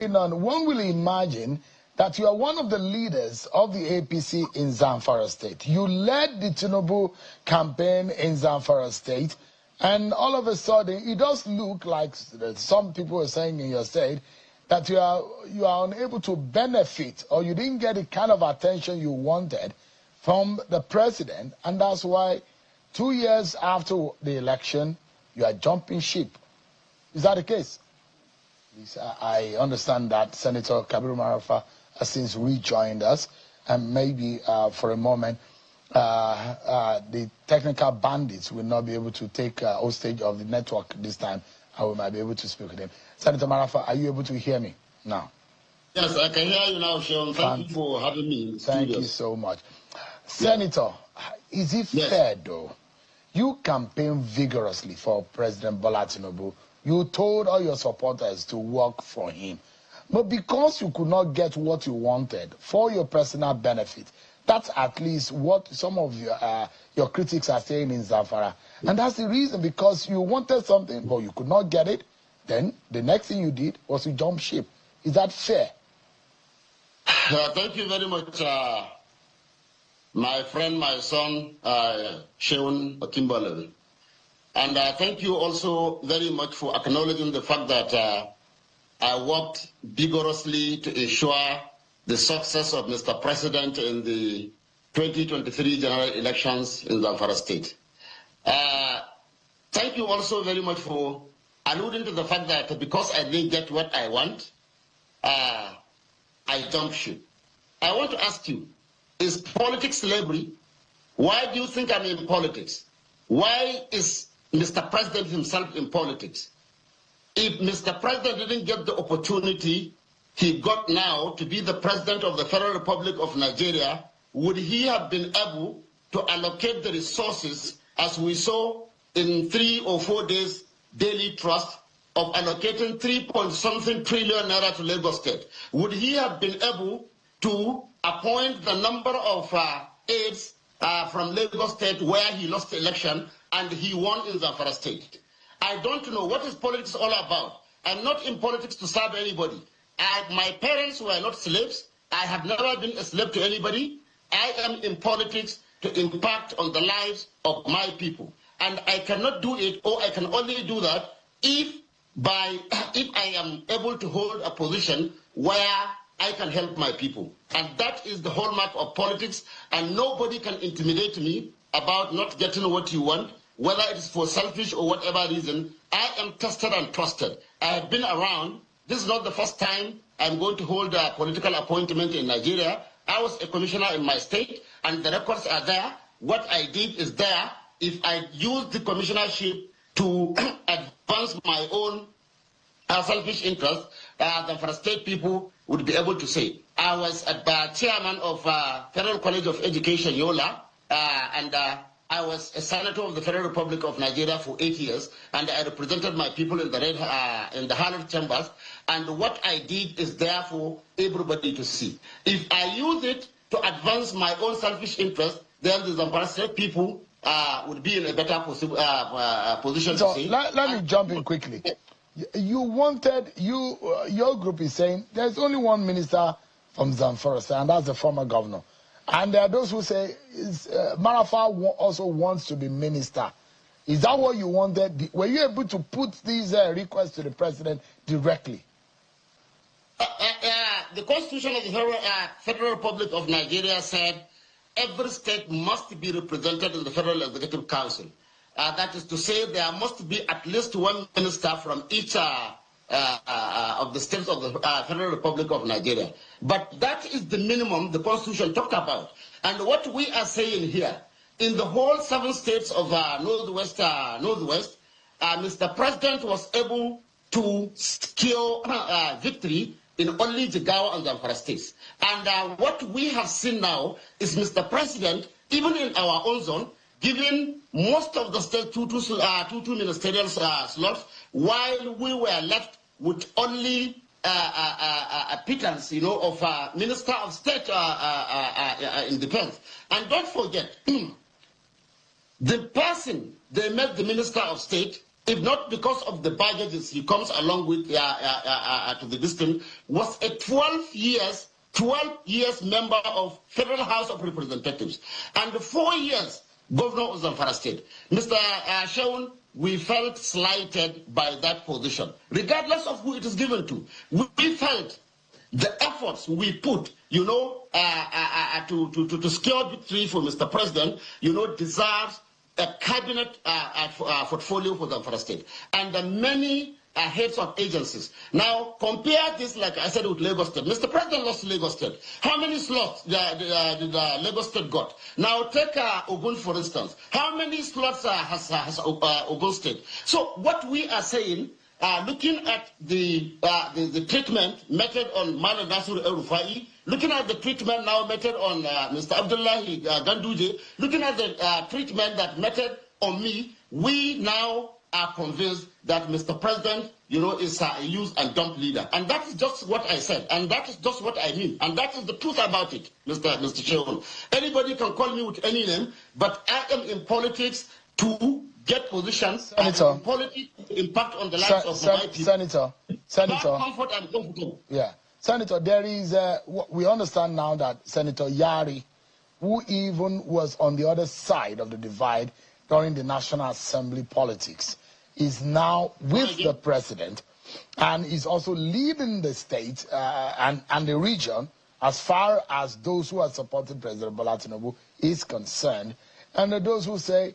One will imagine that you are one of the leaders of the APC in Zamfara State. You led the Tinubu campaign in Zamfara State, and all of a sudden, it does look like some people are saying in your state that you are unable to benefit, or you didn't get the kind of attention you wanted from the president, and that's why 2 years after the election, you are jumping ship. Is that the case? I understand that Senator KABIRU Marafa has since rejoined us, and maybe for a moment the technical bandits will not be able to take hostage of the network this time, and we might be able to speak with him. Senator Marafa, are you able to hear me now? Yes, I can hear you now, Sean. Thank you for having me. Thank you so much. Senator, is it fair, though? You campaigned vigorously for President Tinubu. You told all your supporters to work for him. But because you could not get what you wanted for your personal benefit, that's at least what some of your critics are saying in Zamfara. And that's the reason, because you wanted something, but you could not get it. Then the next thing you did was to jump ship. Is that fair? Thank you very much, my friend, my son, Sheun Okimbole. And thank you also very much for acknowledging the fact that I worked vigorously to ensure the success of Mr. President in the 2023 general elections in Zamfara State. Thank you also very much for alluding to the fact that because I didn't get what I want, I jumped ship. I want to ask you, is politics slavery? Why do you think I'm in politics? Why is Mr. President himself in politics? If Mr. President didn't get the opportunity he got now to be the President of the Federal Republic of Nigeria, would he have been able to allocate the resources, as we saw in 3 or 4 days daily trust of allocating 3-point-something trillion naira to Lagos State? Would he have been able to appoint the number of aides from Lagos State where he lost the election and he won in Zamfara State? I don't know. What is politics all about? I'm not in politics to serve anybody. My parents were not slaves. I have never been a slave to anybody. I am in politics to impact on the lives of my people. And I cannot do it, or I can only do that if I am able to hold a position where I can help my people. And that is the hallmark of politics, and nobody can intimidate me about not getting what you want, whether it is for selfish or whatever reason. I am tested and trusted. I have been around. This is not the first time I'm going to hold a political appointment in Nigeria. I was a commissioner in my state, and the records are there. What I did is there. If I use the commissionership to advance my own selfish interest, the state people would be able to say. I was chairman of Federal College of Education, Yola, and I was a senator of the Federal Republic of Nigeria for 8 years, and I represented my people in the Harlem chambers. And what I did is there for everybody to see. If I use it to advance my own selfish interest, then the Zamfara State people would be in a better position so to see. Let me jump in quickly. You wanted, your group is saying there's only one minister from Zamfara, and that's the former governor. And there are those who say Marafa also wants to be minister. Is that what you wanted? Were you able to put these requests to the president directly? The Constitution of the Federal Republic of Nigeria said every state must be represented in the Federal Executive Council. That is to say, there must be at least one minister from each of the states of the Federal Republic of Nigeria. But that is the minimum the Constitution talked about. And what we are saying here, in the whole 7 states of Northwest, Mr. President was able to secure victory in only Jigawa and Zamfara states. And what we have seen now is Mr. President, even in our own zone, giving most of the states two ministerial slots, while we were left with only a pittance, of Minister of State in defense. And don't forget, the person they made the Minister of State if not because of the baggages he comes along with to the district, was a 12 years member of Federal House of Representatives, and 4 years governor of Zamfara State. Mr. Shaun, we felt slighted by that position, regardless of who it is given to. We felt the efforts we put, to secure victory for Mr. President, deserves a cabinet portfolio for Zamfara State, and the many heads of agencies. Now, compare this, like I said, with Lagos State. Mr. President lost Lagos State. How many slots did Lagos State got? Now, take Ogun, for instance. How many slots has Ogun State? So, what we are saying, looking at the treatment method on Malam Nasir El-Rufai, looking at the treatment now method on Mr. Abdullahi Ganduje, looking at the treatment that method on me, we now are convinced that Mr. President, is a use and dump leader. And that is just what I said. And that is just what I mean. And that is the truth about it, Mr. Chairman. Anybody can call me with any name, but I am in politics to get positions. Senator, in politics to impact on the lives of my people. Senator. Comfort and comfortable. Yeah. Senator, there is, we understand now that Senator Yari, who even was on the other side of the divide during the National Assembly politics, is now with the president and is also leading the state and the region as far as those who are supporting President Bola Tinubu is concerned. And those who say,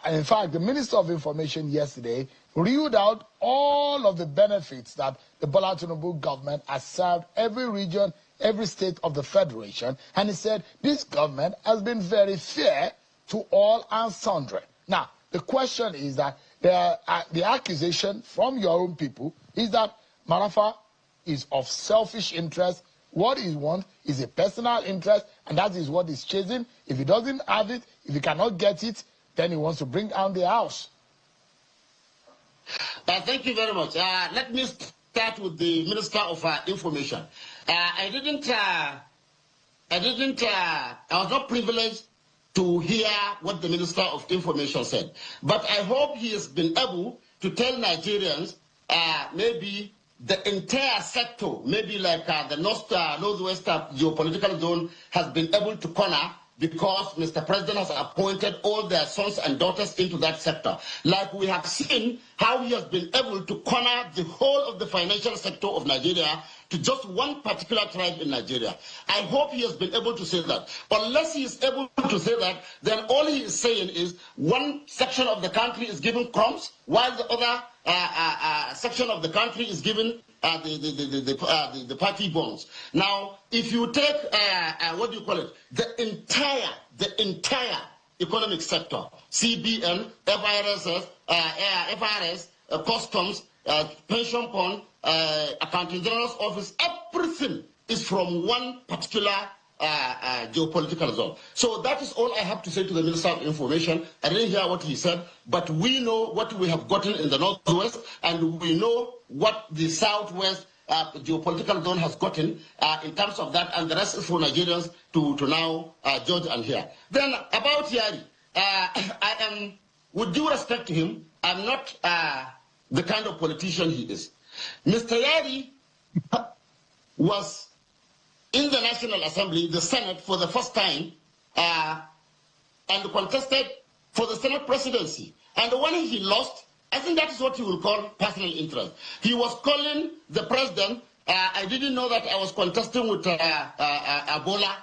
in fact, the Minister of Information yesterday reeled out all of the benefits that the Bola Tinubu government has served every region, every state of the Federation. And he said, this government has been very fair to all and sundry. Now, the question is that the accusation from your own people is that Marafa is of selfish interest. What he wants is a personal interest, and that is what he's chasing. If he doesn't have it, if he cannot get it, then he wants to bring down the house. Thank you very much. Let me start with the Minister of Information. I was not privileged to hear what the Minister of Information said. But I hope he has been able to tell Nigerians maybe the entire sector, maybe like the Northwest geopolitical zone has been able to corner because Mr. President has appointed all their sons and daughters into that sector. Like we have seen how he has been able to corner the whole of the financial sector of Nigeria to just one particular tribe in Nigeria. I hope he has been able to say that. Unless he is able to say that, then all he is saying is one section of the country is given crumbs, while the other section of the country is given the party bonds. Now, if you take what do you call it, the entire economic sector, CBN, FRS, customs, pension fund, accounting general's office, everything is from one particular geopolitical zone. So that is all I have to say to the Minister of Information. I didn't hear what he said, but we know what we have gotten in the Northwest, and we know what the Southwest geopolitical zone has gotten in terms of that, and the rest is for Nigerians to now judge and hear. Then about Yari, I am, with due respect to him, I'm not the kind of politician he is. Mr. Yari was in the National Assembly, the Senate, for the first time, and contested for the Senate presidency. And when he lost, I think that is what you will call personal interest. He was calling the president. I didn't know that I was contesting with Ebola.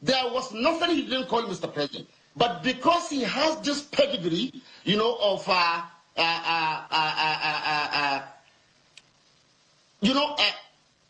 There was nothing he didn't call Mr. President. But because he has this pedigree, of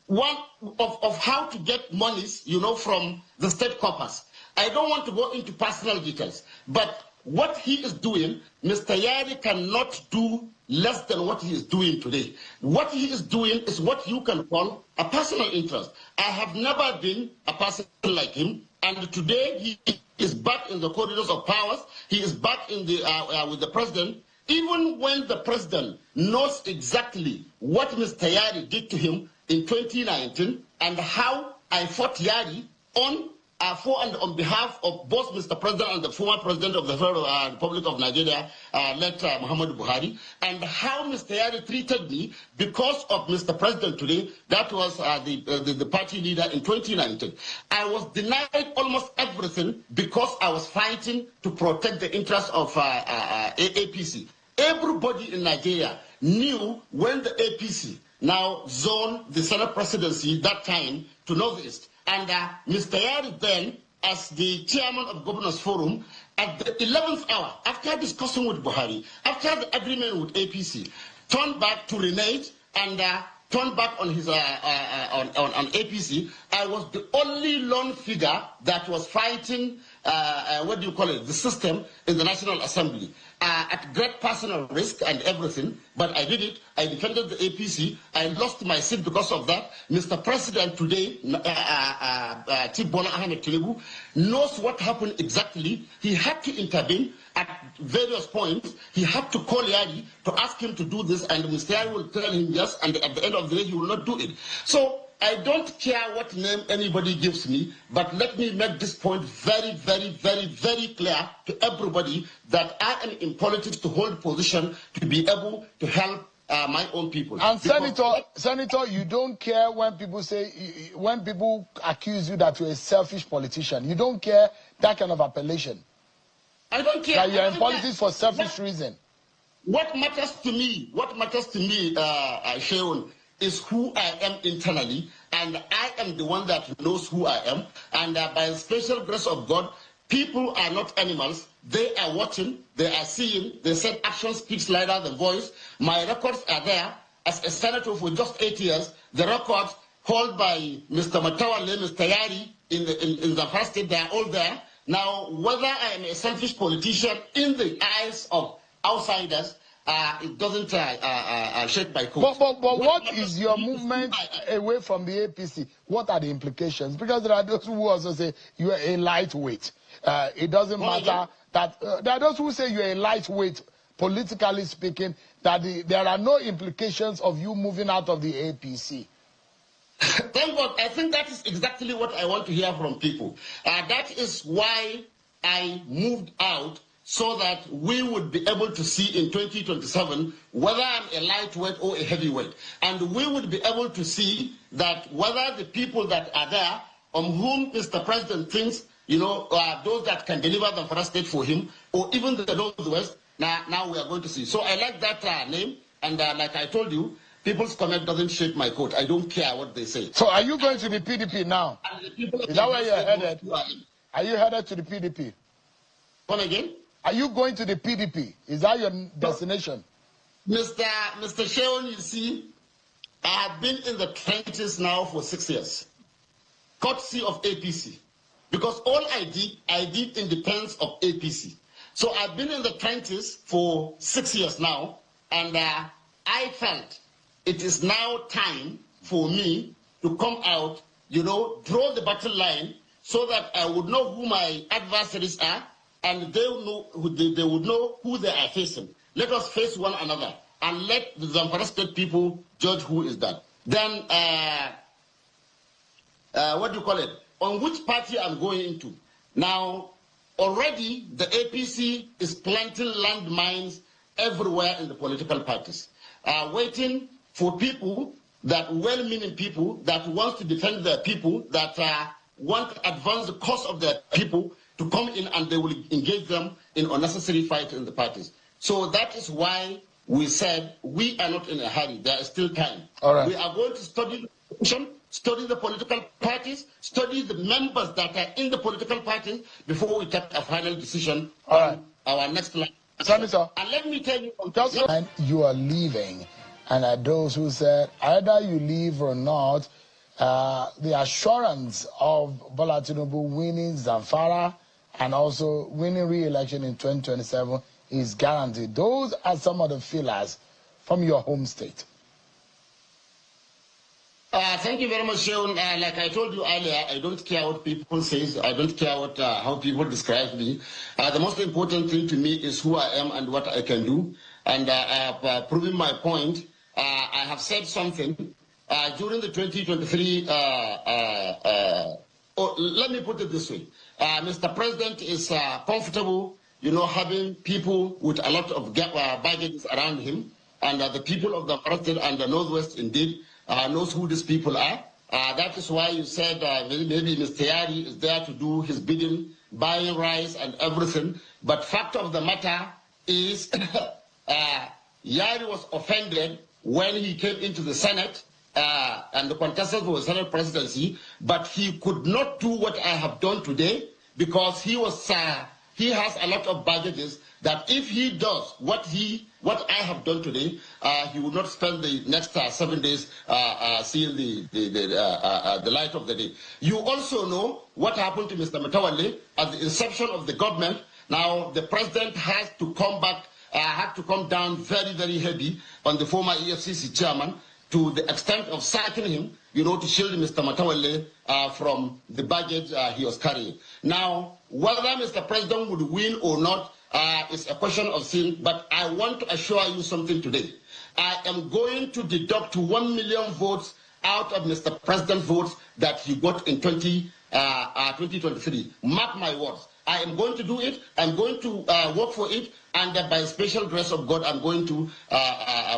one of how to get monies, from the state coffers. I don't want to go into personal details, but what he is doing, Mr. Yari cannot do less than what he is doing today. What he is doing is what you can call a personal interest. I have never been a person like him, and today he is back in the corridors of powers. He is back in the with the president. Even when the president knows exactly what Mr. Yari did to him in 2019 and how I fought Yari on for and on behalf of both Mr. President and the former President of the Federal Republic of Nigeria, late Muhammadu Buhari, and how Mr. Yari treated me because of Mr. President today, that was the party leader in 2019. I was denied almost everything because I was fighting to protect the interests of APC. Everybody in Nigeria knew when the APC now zoned the Senate presidency that time to Northeast. And Mr. Yari then, as the chairman of Governors Forum, at the 11th hour, after discussing with Buhari, after the agreement with APC, turned back to renege and turned back on his on APC. I was the only lone figure that was fighting, the system in the National Assembly. At great personal risk and everything, but I did it. I defended the APC. I lost my seat because of that. Mr. President today, Bola Ahmed Tinubu, knows what happened exactly. He had to intervene at various points. He had to call Yari to ask him to do this, and Mr. Yari will tell him yes, and at the end of the day, he will not do it. So I don't care what name anybody gives me, but let me make this point very, very, very, very clear to everybody that I am in politics to hold position to be able to help my own people. And Senator, you don't care when people when people accuse you that you're a selfish politician. You don't care that kind of appellation. I don't care. That you're in politics for selfish reason. What matters to me, Sheon, is who I am internally, and I am the one that knows who I am. And by the special grace of God, people are not animals. They are watching, they are seeing. They said action speaks louder than voice. My records are there. As a senator for just 8 years, the records held by Mr. Matawale, Mr. Yari in Zamfara State, they are all there. Now, whether I am a selfish politician in the eyes of outsiders, it doesn't shake my coat. But what is your movement away from the APC? What are the implications? Because there are those who also say you are a lightweight. It doesn't matter that there are those who say you are a lightweight, politically speaking, that there are no implications of you moving out of the APC. Thank God. I think that is exactly what I want to hear from people. That is why I moved out, so that we would be able to see in 2027 whether I'm a lightweight or a heavyweight. And we would be able to see that whether the people that are there, on whom Mr. President thinks, those that can deliver them for a state for him, or even the Northwest, now we are going to see. So I like that name, and like I told you, people's comment doesn't shake my coat. I don't care what they say. So are you going to the PDP now? Is that where you're headed? Are you headed to the PDP? Come again? Are you going to the PDP? Is that your destination? Mr. Sheon, you see, I have been in the trenches now for 6 years, courtesy of APC. Because all I did in defense of APC. So I've been in the trenches for 6 years now, and I felt it is now time for me to come out, draw the battle line, so that I would know who my adversaries are, and they would know who they are facing. Let us face one another, and let the Zamfara State people judge who is that. Then, on which party I'm going into. Now, already the APC is planting landmines everywhere in the political parties, waiting for people, well-meaning people that want to defend their people, that want to advance the cause of their people, to come in, and they will engage them in unnecessary fight in the parties. So that is why we said we are not in a hurry. There is still time. All right. We are going to study the position, study the political parties, study the members that are in the political parties before we take a final decision on our next line. Senator, and let me tell you, and you are leaving, and those who said either you leave or not, the assurance of Bola Tinubu winning Zamfara and also winning re-election in 2027 is guaranteed. Those are some of the feelers from your home state. Thank you very much, Sean. Like I told you earlier, I don't care what people say. I don't care what how people describe me. The most important thing to me is who I am and what I can do. And I have proven my point. I have said something. During the 2023 let me put it this way. Mr. President is comfortable, having people with a lot of baggages around him, and the people of the North and the Northwest indeed knows who these people are. That is why you said maybe Mr. Yari is there to do his bidding, buying rice and everything. But fact of the matter is Yari was offended when he came into the Senate and the contested for the Senate presidency, but he could not do what I have done today because he has a lot of baggages that if he does what I have done today, he will not spend the next 7 days seeing the light of the day. You also know what happened to Mr. Matawalle at the inception of the government. Now the president has to come back, had to come down very, very heavy on the former EFCC chairman to the extent of sacking him, to shield Mr. Matawalle from the baggage he was carrying. Now, whether Mr. President would win or not is a question of sin, but I want to assure you something today. I am going to deduct 1 million votes out of Mr. President's votes that he got in 2023. Mark my words. I am going to do it. I'm going to work for it, and by the special grace of God, I'm going to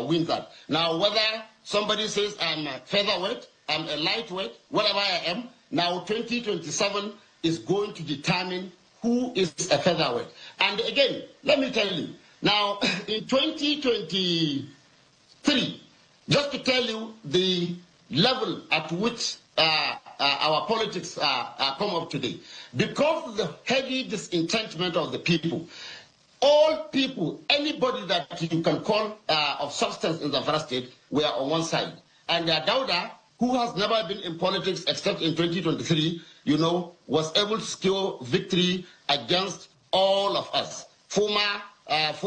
win that. Now, whether somebody says I'm a featherweight, I'm a lightweight, whatever I am, now 2027 is going to determine who is a featherweight. And again, let me tell you, now in 2023, just to tell you the level at which our politics come up today, because of the heavy disenchantment of the people, all people, anybody that you can call of substance in the Zamfara state, were on one side. And Dauda, who has never been in politics except in 2023, was able to secure victory against all of us. Four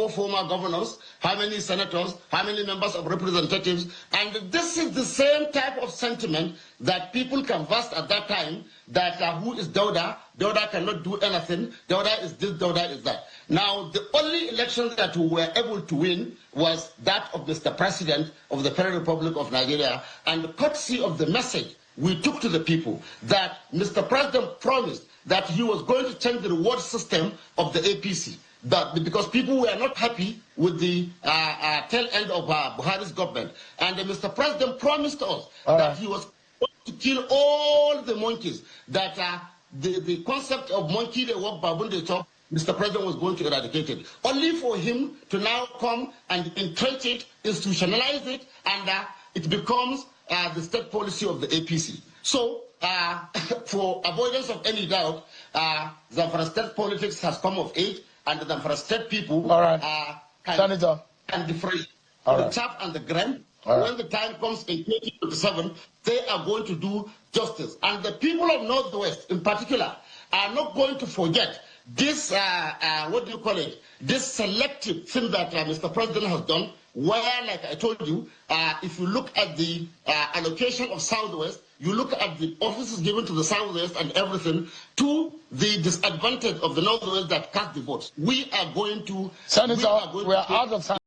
former governors, how many senators, how many members of representatives, and this is the same type of sentiment that people canvassed at that time, that who is Dauda? Dauda cannot do anything, Dauda is this, Dauda is that. Now, the only election that we were able to win was that of Mr. President of the Federal Republic of Nigeria, and courtesy of the message we took to the people that Mr. President promised that he was going to change the reward system of the APC. But because people were not happy with the tail end of Buhari's government. And Mr. President promised us that he was going to kill all the monkeys, that the concept of monkey they walk baboon they talk, Mr. President was going to eradicate it. Only for him to now come and entrench it, institutionalize it, and it becomes the state policy of the APC. So, for avoidance of any doubt, Zamfara state politics has come of age, and the Zamfara state people can be free. The chaff and the grain, when the time comes in 2027, they are going to do justice. And the people of Northwest, in particular, are not going to forget this, this selective thing that Mr. President has done, where, like I told you, if you look at the allocation of Southwest, you look at the offices given to the Southwest and everything, to the disadvantage of the Northwest that cast the votes. We are going to... Senator, we are out of time.